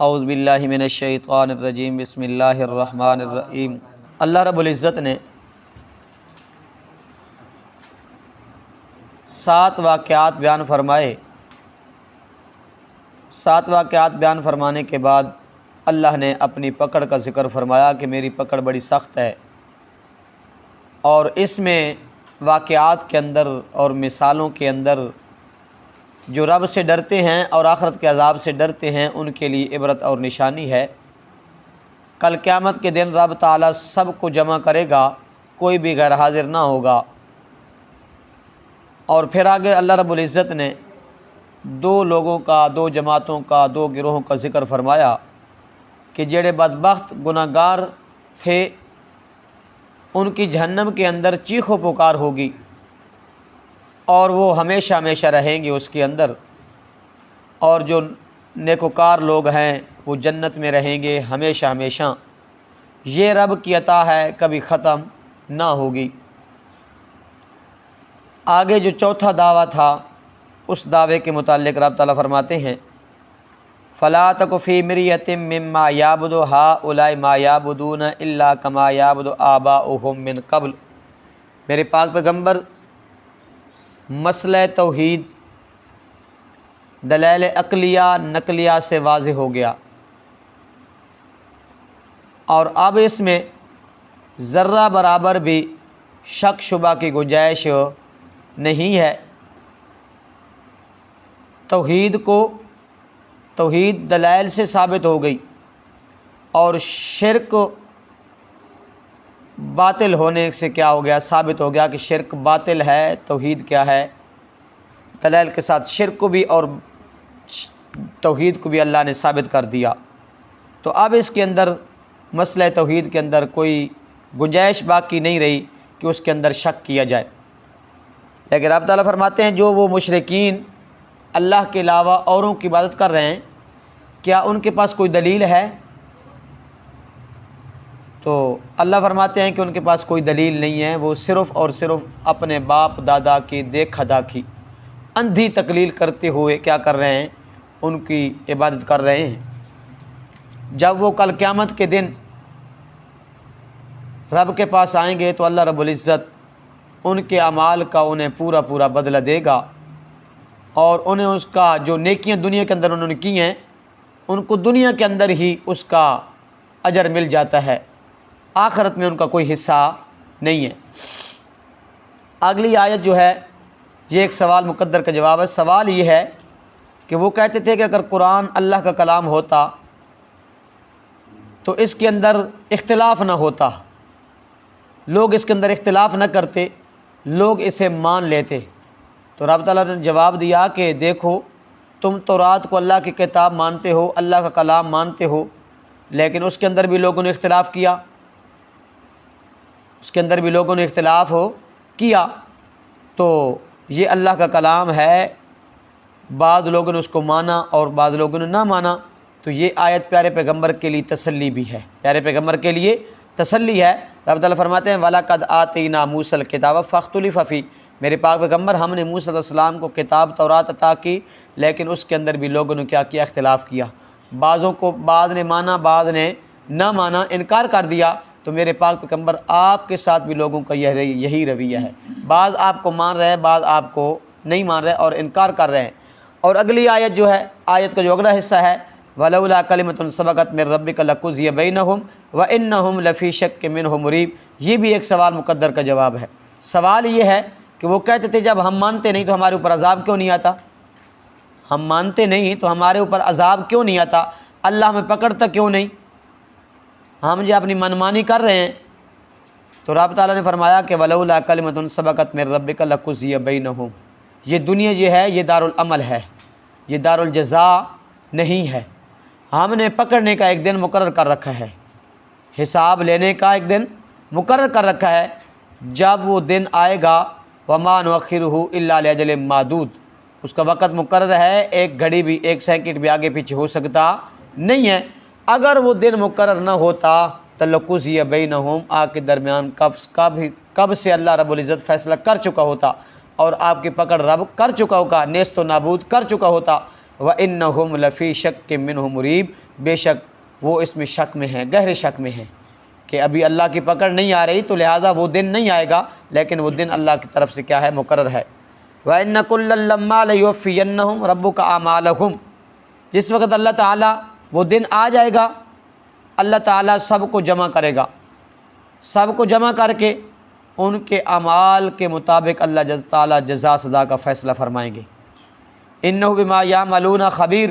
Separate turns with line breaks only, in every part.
اعوذ باللہ من الشیطان الرجیم بسم اللہ الرحمن الرحیم۔ اللہ رب العزت نے 7 واقعات بیان فرمائے۔ 7 واقعات بیان فرمانے کے بعد اللہ نے اپنی پکڑ کا ذکر فرمایا کہ میری پکڑ بڑی سخت ہے، اور اس میں واقعات کے اندر اور مثالوں کے اندر جو رب سے ڈرتے ہیں اور آخرت کے عذاب سے ڈرتے ہیں ان کے لیے عبرت اور نشانی ہے۔ کل قیامت کے دن رب تعالیٰ سب کو جمع کرے گا، کوئی بھی غیر حاضر نہ ہوگا۔ اور پھر آگے اللہ رب العزت نے 2 لوگوں کا، 2 جماعتوں کا، 2 گروہوں کا ذکر فرمایا کہ جڑے بدبخت گناہگار تھے ان کی جہنم کے اندر چیخ و پکار ہوگی، اور وہ ہمیشہ ہمیشہ رہیں گے اس کے اندر، اور جو نیکوکار لوگ ہیں وہ جنت میں رہیں گے ہمیشہ ہمیشہ۔ یہ رب کی عطا ہے، کبھی ختم نہ ہوگی۔ آگے جو چوتھا دعویٰ تھا اس دعوے کے متعلق رب تعالیٰ فرماتے ہیں فَلَا تَكُ فِي مِرْيَةٍ مِّمَّا يَعْبُدُ هَٰؤُلَاءِ مَا يَعْبُدُونَ إِلَّا كَمَا يَعْبُدُ آبَاؤُهُم مِّن قَبْلُ۔ میرے پاک پیغمبر مسئلہ توحید دلائل عقلیہ نقلیہ سے واضح ہو گیا، اور اب اس میں ذرہ برابر بھی شک شبہ کی گنجائش نہیں ہے۔ توحید دلائل سے ثابت ہو گئی، اور شرک باطل ہونے سے کیا ہو گیا؟ ثابت ہو گیا کہ شرک باطل ہے، توحید کیا ہے؟ دلائل کے ساتھ شرک کو بھی اور توحید کو بھی اللہ نے ثابت کر دیا۔ تو اب اس کے اندر مسئلہ توحید کے اندر کوئی گنجائش باقی نہیں رہی کہ اس کے اندر شک کیا جائے۔ لیکن رب تعالیٰ فرماتے ہیں جو وہ مشرکین اللہ کے علاوہ اوروں کی عبادت کر رہے ہیں، کیا ان کے پاس کوئی دلیل ہے؟ تو اللہ فرماتے ہیں کہ ان کے پاس کوئی دلیل نہیں ہے، وہ صرف اور صرف اپنے باپ دادا کی دیکھا داکھی اندھی تقلیل کرتے ہوئے کیا کر رہے ہیں؟ ان کی عبادت کر رہے ہیں۔ جب وہ کل قیامت کے دن رب کے پاس آئیں گے تو اللہ رب العزت ان کے اعمال کا انہیں پورا پورا بدلہ دے گا، اور انہیں اس کا جو نیکیاں دنیا کے اندر انہوں نے کی ہیں ان کو دنیا کے اندر ہی اس کا اجر مل جاتا ہے، آخرت میں ان کا کوئی حصہ نہیں ہے۔ اگلی آیت جو ہے یہ ایک سوال مقدر کا جواب ہے۔ سوال یہ ہے کہ وہ کہتے تھے کہ اگر قرآن اللہ کا کلام ہوتا تو اس کے اندر اختلاف نہ ہوتا، لوگ اس کے اندر اختلاف نہ کرتے، لوگ اسے مان لیتے۔ تو رب تعالیٰ نے جواب دیا کہ دیکھو تم تورات کو اللہ کی کتاب مانتے ہو، اللہ کا کلام مانتے ہو، لیکن اس کے اندر بھی لوگوں نے اختلاف کیا، اس کے اندر بھی لوگوں نے اختلاف کیا۔ تو یہ اللہ کا کلام ہے، بعض لوگوں نے اس کو مانا اور بعض لوگوں نے نہ مانا، تو یہ آیت پیارے پیغمبر کے لیے تسلی بھی ہے، پیارے پیغمبر کے لیے تسلی ہے۔ رب تعالیٰ فرماتے ہیں وَلَقَدْ آتَيْنَا مُوسَى الْكِتَابَ فَاخْتُلِفَ فِيهِ۔ میرے پاک پیغمبر ہم نے موسیٰ علیہ السلام کو کتاب تورات عطا کی، لیکن اس کے اندر بھی لوگوں نے کیا کیا؟ اختلاف کیا۔ بعض نے مانا، بعض نے نہ مانا، انکار کر دیا۔ تو میرے پاک پیغمبر آپ کے ساتھ بھی لوگوں کا یہی رویہ ہے، بعض آپ کو مان رہے ہیں، بعض آپ کو نہیں مان رہے اور انکار کر رہے ہیں۔ اور اگلی آیت جو ہے، آیت کا جو اگلا حصہ ہے وَلَوْلَا كَلِمَةٌ سَبَقَتْ مِن رَّبِّكَ لَقُضِيَ بَيْنَهُمْ وَإِنَّهُمْ لَفِي شَكٍّ مِّنْهُ مُرِيبٍ۔ یہ بھی ایک سوال مقدر کا جواب ہے۔ سوال یہ ہے کہ وہ کہتے تھے جب ہم مانتے نہیں تو ہمارے اوپر عذاب کیوں نہیں آتا؟ ہم مانتے نہیں تو ہمارے اوپر عذاب کیوں نہیں آتا؟ اللہ ہمیں پکڑتا کیوں نہیں؟ ہم جو اپنی منمانی کر رہے ہیں۔ تو رب تعالیٰ نے فرمایا کہ وَلَوْلَا كَلِمَةٌ سَبَقَتْ مِن رَّبِّكَ لَقُضِيَ بَيْنَهُمْ۔ یہ دنیا یہ ہے، یہ دارالعمل ہے، یہ دارالجزاء نہیں ہے۔ ہم نے پکڑنے کا ایک دن مقرر کر رکھا ہے، حساب لینے کا ایک دن مقرر کر رکھا ہے۔ جب وہ دن آئے گا وَمَا نُؤَخِّرُهُ إِلَّا لِأَجَلٍ مَّعْدُودٍ، اس کا وقت مقرر ہے، ایک گھڑی بھی، ایک سیکنڈ بھی آگے پیچھے ہو سکتا نہیں ہے۔ اگر وہ دن مقرر نہ ہوتا تو لَقُضِيَ بَيْنَهُمْ، آپ کے درمیان کب سے اللہ رب العزت فیصلہ کر چکا ہوتا، اور آپ کی پکڑ رب کر چکا ہوگا، نیست و نابود کر چکا ہوتا۔ وَإِنَّهُمْ لَفِي شَكٍّ مِّنْهُ مُرِيبٍ، بے شک وہ اس میں شک میں ہیں، گہرے شک میں ہیں کہ ابھی اللہ کی پکڑ نہیں آ رہی، تو لہٰذا وہ دن نہیں آئے گا، لیکن وہ دن اللہ کی طرف سے کیا ہے، مقرر ہے۔ وَإِنَّ كُلًّا لَمَّا لَيُوَفِّيَنَّهُمْ رَبُّكَ أَعْمَالَهُمْ، جس وقت اللہ تعالیٰ وہ دن آ جائے گا، اللہ تعالیٰ سب کو جمع کرے گا، سب کو جمع کر کے ان کے اعمال کے مطابق اللہ تعالیٰ جزا سزا کا فیصلہ فرمائیں گے۔ اِنَّهُ بِمَا يَعْمَلُونَ خبیر،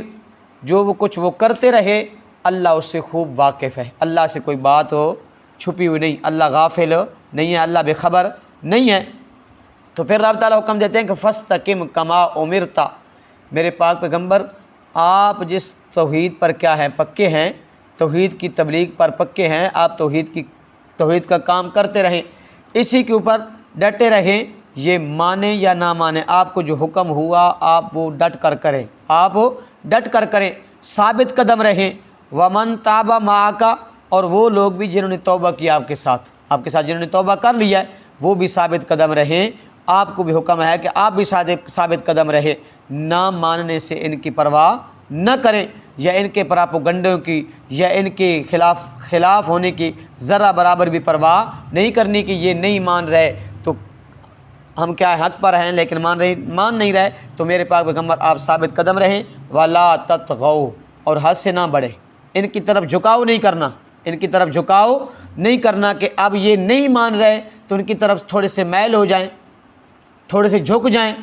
جو وہ کچھ وہ کرتے رہے اللہ اس سے خوب واقف ہے، اللہ سے کوئی بات ہو چھپی ہوئی نہیں، اللہ غافل نہیں ہے، اللہ بے خبر نہیں ہے۔ تو پھر رب تعالیٰ حکم دیتے ہیں کہ فَاسْتَقِمْ كَمَا أُمِرْتَ، میرے پاک پیغمبر آپ جس توحید پر کیا ہیں، پکے ہیں، توحید کی تبلیغ پر پکے ہیں، آپ توحید کا کام کرتے رہیں، اسی کے اوپر ڈٹے رہیں، یہ مانیں یا نہ مانیں، آپ کو جو حکم ہوا آپ وہ ڈٹ کر کریں، آپ ڈٹ کر کریں، ثابت قدم رہیں۔ وَمَن تَابَ مَعَكَ، اور وہ لوگ بھی جنہوں نے توبہ کیا آپ کے ساتھ جنہوں نے توبہ کر لیا ہے وہ بھی ثابت قدم رہیں، آپ کو بھی حکم ہے کہ آپ بھی ثابت قدم رہے، نہ ماننے سے ان کی پرواہ نہ کریں، یا ان کے پراپوگنڈوں کی یا ان کے خلاف ہونے کی ذرا برابر بھی پرواہ نہیں کرنی کہ یہ نہیں مان رہے تو ہم کیا حق پر ہیں، لیکن مان نہیں رہے، تو میرے پاک پیغمبر آپ ثابت قدم رہیں۔ وَلَا تَطْغَوْا، اور حد سے نہ بڑھے، ان کی طرف جھکاؤ نہیں کرنا، ان کی طرف جھکاؤ نہیں کرنا کہ اب یہ نہیں مان رہے تو ان کی طرف تھوڑے سے میل ہو جائیں، تھوڑے سے جھک جائیں،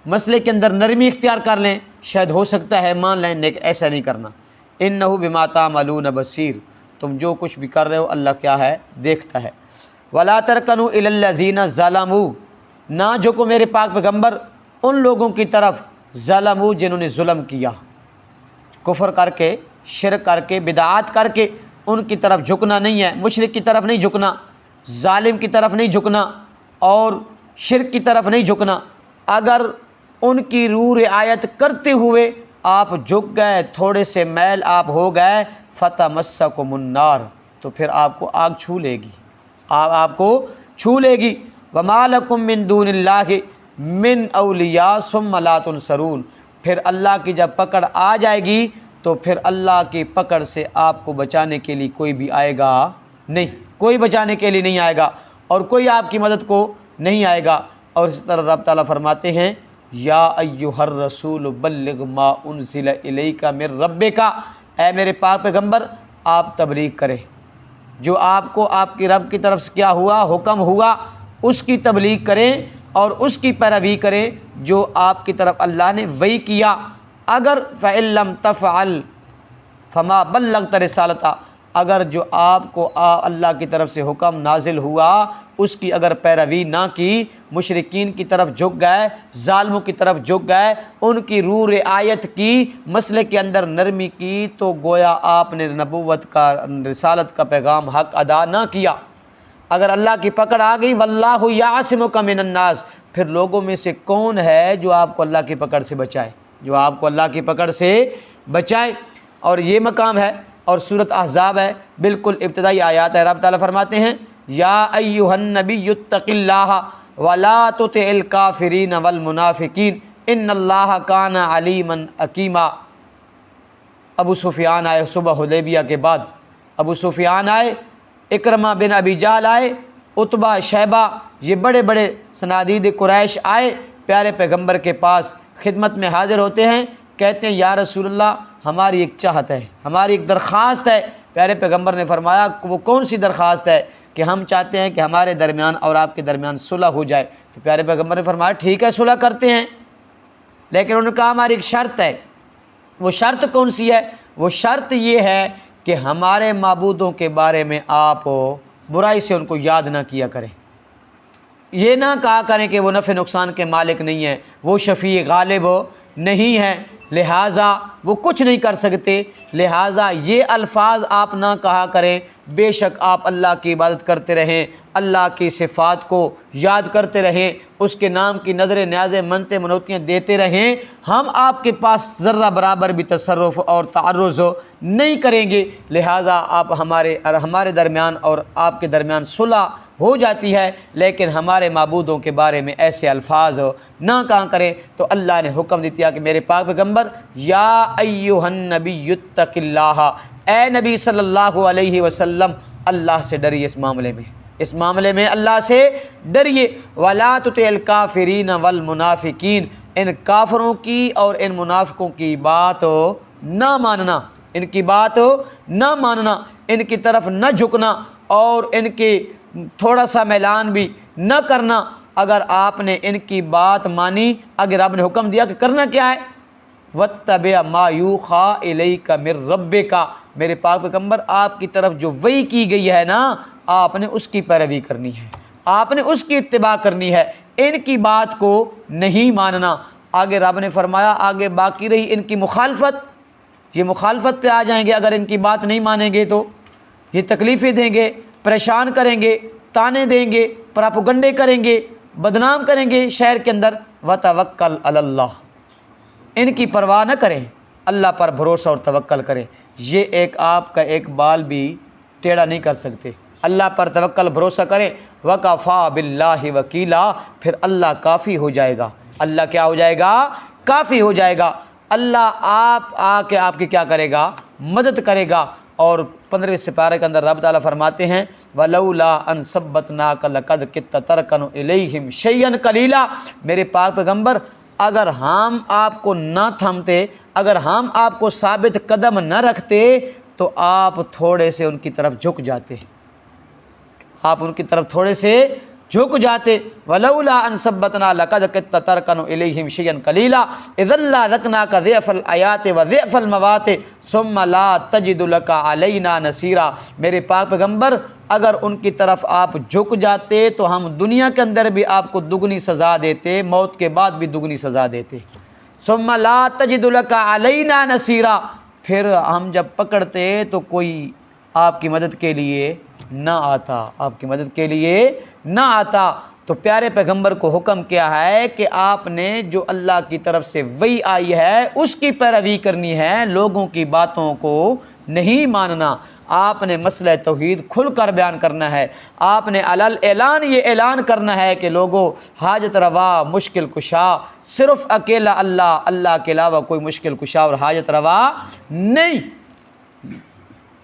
مسئلے کے اندر نرمی اختیار کر لیں، شاید ہو سکتا ہے مان لیں، لیکن ایسا نہیں کرنا۔ اِنَّهُ بِمَا تَعْمَلُونَ بَصِيرٌ، تم جو کچھ بھی کر رہے ہو اللہ کیا ہے، دیکھتا ہے۔ وَلَا تَرْكَنُوا إِلَى الَّذِينَ ظَلَمُوا، نہ جھکو میرے پاک پیغمبر ان لوگوں کی طرف ظلموا جنہوں نے ظلم کیا، کفر کر کے، شرک کر کے، بدعات کر کے، ان کی طرف جھکنا نہیں ہے، مشرک کی طرف نہیں جھکنا، ظالم کی طرف نہیں جھکنا، اور شرک کی طرف نہیں جھکنا۔ اگر ان کی روح رعایت کرتے ہوئے آپ جھک گئے، تھوڑے سے میل آپ ہو گئے، فَتَمَسَّكُمُ النَّارُ، تو پھر آپ کو آگ چھو لے گی، آپ کو چھو لے گی۔ وَمَا لَكُم مِّن دُونِ اللَّهِ مِّنْ أَوْلِيَاءَ ثُمَّ لَا تُنصَرُونَ، پھر اللہ کی جب پکڑ آ جائے گی تو پھر اللہ کی پکڑ سے آپ کو بچانے کے لیے کوئی بھی آئے گا نہیں، کوئی بچانے کے لیے نہیں آئے گا، اور کوئی آپ کی مدد کو نہیں آئے گا۔ اور اس طرح رب تعالیٰ فرماتے ہیں یا ایھا الرسول بلغ ما انزل الیک من ربک، اے میرے پاک پیغمبر آپ تبلیغ کریں، جو آپ کو آپ کی رب کی طرف سے کیا ہوا، حکم ہوا، اس کی تبلیغ کریں اور اس کی پیروی کریں جو آپ کی طرف اللہ نے وحی کیا۔ اگر فَإِن لَّمْ تَفْعَلْ فَمَا بَلَّغْتَ رِسَالَتَهُ، اگر جو آپ کو اللہ کی طرف سے حکم نازل ہوا اس کی اگر پیروی نہ کی، مشرکین کی طرف جھک گئے، ظالموں کی طرف جھک گئے، ان کی روح رعایت کی، مسئلے کے اندر نرمی کی، تو گویا آپ نے نبوت کا، رسالت کا پیغام حق ادا نہ کیا۔ اگر اللہ کی پکڑ آ گئی واللہ یعصمک من الناس، پھر لوگوں میں سے کون ہے جو آپ کو اللہ کی پکڑ سے بچائے، جو آپ کو اللہ کی پکڑ سے بچائے۔ اور یہ مقام ہے، اور سورۃ احزاب ہے، بالکل ابتدائی آیات ہے۔ رب تعالیٰ فرماتے ہیں یا ایھا النبی اتق اللہ ولا تطع الکافرین والمنافقین ان اللہ کان علیما حکیما۔ ابو سفیان آئے صبح حدیبیہ کے بعد، ابو سفیان آئے، اکرمہ بن ابی جہل آئے، عتبہ، شیبہ، یہ بڑے بڑے صنادید قریش آئے پیارے پیغمبر کے پاس، خدمت میں حاضر ہوتے ہیں، کہتے ہیں یا رسول اللہ ہماری ایک چاہت ہے، ہماری ایک درخواست ہے۔ پیارے پیغمبر نے فرمایا وہ کون سی درخواست ہے؟ کہ ہم چاہتے ہیں کہ ہمارے درمیان اور آپ کے درمیان صلح ہو جائے۔ تو پیارے پیغمبر نے فرمایا ٹھیک ہے صلح کرتے ہیں، لیکن انہوں نے کہا ہماری ایک شرط ہے۔ وہ شرط کون سی ہے؟ وہ شرط یہ ہے کہ ہمارے معبودوں کے بارے میں آپ برائی سے ان کو یاد نہ کیا کریں، یہ نہ کہا کریں کہ وہ نفع نقصان کے مالک نہیں ہیں، وہ شفیع غالب نہیں ہیں، لہٰذا وہ کچھ نہیں کر سکتے، لہٰذا یہ الفاظ آپ نہ کہا کریں۔ بے شک آپ اللہ کی عبادت کرتے رہیں، اللہ کی صفات کو یاد کرتے رہیں، اس کے نام کی نظر نیازیں منتیں منوتیاں دیتے رہیں، ہم آپ کے پاس ذرہ برابر بھی تصرف اور تعرض نہیں کریں گے، لہٰذا آپ ہمارے درمیان اور آپ کے درمیان صلح ہو جاتی ہے، لیکن ہمارے معبودوں کے بارے میں ایسے الفاظ نہ کہا کریں۔ تو اللہ نے حکم دیا کہ میرے پاک پیغمبر یا ایھا النبی اتق اللہ، اے نبی صلی اللہ علیہ وسلم اللہ سے ڈریے، اس معاملے میں اللہ سے ڈریے۔ وَلَا تُطِعِ الْكَافِرِينَ وَالْمُنَافِقِينَ، ان کافروں کی اور ان منافقوں کی بات نہ ماننا، ان کی بات نہ ماننا، ان کی طرف نہ جھکنا اور ان کے تھوڑا سا میلان بھی نہ کرنا۔ اگر آپ نے ان کی بات مانی، اگر آپ نے حکم دیا کہ کرنا کیا ہے، وَاتَّبِعْ مَا يُوحَىٰ إِلَيْكَ مِن رَبِّكَ، میرے پاک پیغمبر آپ کی طرف جو وحی کی گئی ہے نا، آپ نے اس کی پیروی کرنی ہے، آپ نے اس کی اتباع کرنی ہے، ان کی بات کو نہیں ماننا۔ آگے رب نے فرمایا، آگے باقی رہی ان کی مخالفت، یہ مخالفت پہ آ جائیں گے اگر ان کی بات نہیں مانیں گے تو یہ تکلیفیں دیں گے، پریشان کریں گے، تانے دیں گے، پراپوگنڈے کریں گے، بدنام کریں گے شہر کے اندر۔ وَتَوَکَّلْ عَلَى اللّہ، ان کی پرواہ نہ کریں، اللہ پر بھروسہ اور توکل کریں۔ یہ ایک آپ کا ایک بال بھی ٹیڑھا نہیں کر سکتے، اللہ پر توکل بھروسہ کریں۔ وَكَفَىٰ بِاللَّهِ وَكِيلًا، پھر اللہ کافی ہو جائے گا، اللہ کیا ہو جائے گا؟ کافی ہو جائے گا۔ اللہ آپ کی کیا کرے گا؟ مدد کرے گا۔ اور 15ویں سپارے کے اندر رب تعالیٰ فرماتے ہیں وَلَوْلَا أَن ثَبَّتْنَاكَ لَقَدْ كِدتَّ تَرْكَنُ إِلَيْهِمْ شَيْئًا قَلِيلًا، میرے پاک پیغمبر اگر ہم آپ کو نہ تھامتے، اگر ہم آپ کو ثابت قدم نہ رکھتے تو آپ تھوڑے سے ان کی طرف جھک جاتے، آپ ان کی طرف تھوڑے سے جھک جاتے۔ وَلَوْلَا أَن ثَبَّتْنَا لَقَدْ كِدتَّ تَرْكَنُ إِلَيْهِمْ شَيْئًا قَلِيلًا إِذًا لَّأَذَقْنَاكَ ضِعْفَ الْحَيَاةِ وَضِعْفَ الْمَمَاتِ ثُمَّ لَا تَجِدُ لَكَ عَلَيْنَا نَصِيرًا، میرے پاک پیغمبر اگر ان کی طرف آپ جھک جاتے تو ہم دنیا کے اندر بھی آپ کو دگنی سزا دیتے، موت کے بعد بھی دگنی سزا دیتے۔ ثُمَّ لَا تَجِدُ لَكَ عَلَيْنَا نَصِيرًا، پھر ہم جب پکڑتے تو کوئی آپ کی مدد کے لیے نہ آتا، آپ کی مدد کے لیے نہ آتا۔ تو پیارے پیغمبر کو حکم کیا ہے کہ آپ نے جو اللہ کی طرف سے وحی آئی ہے اس کی پیروی کرنی ہے، لوگوں کی باتوں کو نہیں ماننا۔ آپ نے مسئلہ توحید کھل کر بیان کرنا ہے، آپ نے علل اعلان یہ اعلان کرنا ہے کہ لوگوں حاجت روا مشکل کشا صرف اکیلا اللہ، اللہ کے علاوہ کوئی مشکل کشا اور حاجت روا نہیں۔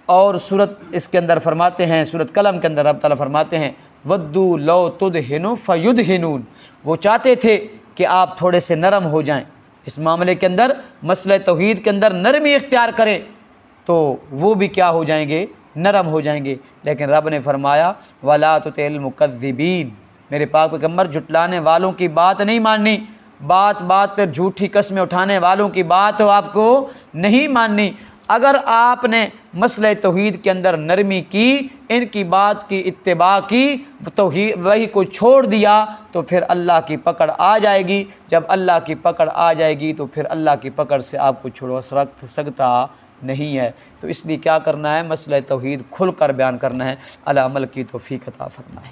اور سورت اس کے اندر فرماتے ہیں، سورت قلم کے اندر رب تعالیٰ فرماتے ہیں وَدُّوا لَوْ تُدْهِنُ فَيُدْهِنُونَ، وہ چاہتے تھے کہ آپ تھوڑے سے نرم ہو جائیں اس معاملے کے اندر، مسئلہ توحید کے اندر نرمی اختیار کریں تو وہ بھی کیا ہو جائیں گے؟ نرم ہو جائیں گے۔ لیکن رب نے فرمایا وَلَا تُطِعِ الْمُكَذِّبِينَ، میرے پاک پیغمبر جھٹلانے والوں کی بات نہیں ماننی، بات بات پر جھوٹی قسمیں اٹھانے والوں کی بات آپ کو نہیں ماننی۔ اگر آپ نے مسئلہ توحید کے اندر نرمی کی، ان کی بات کی اتباع کی، توحید وہی کو چھوڑ دیا تو پھر اللہ کی پکڑ آ جائے گی۔ جب اللہ کی پکڑ آ جائے گی تو پھر اللہ کی پکڑ سے آپ کو چھڑوا سکتا نہیں ہے۔ تو اس لیے کیا کرنا ہے؟ مسئلہ توحید کھل کر بیان کرنا ہے۔ اللہ عمل کی توفیق عطا فرمائے۔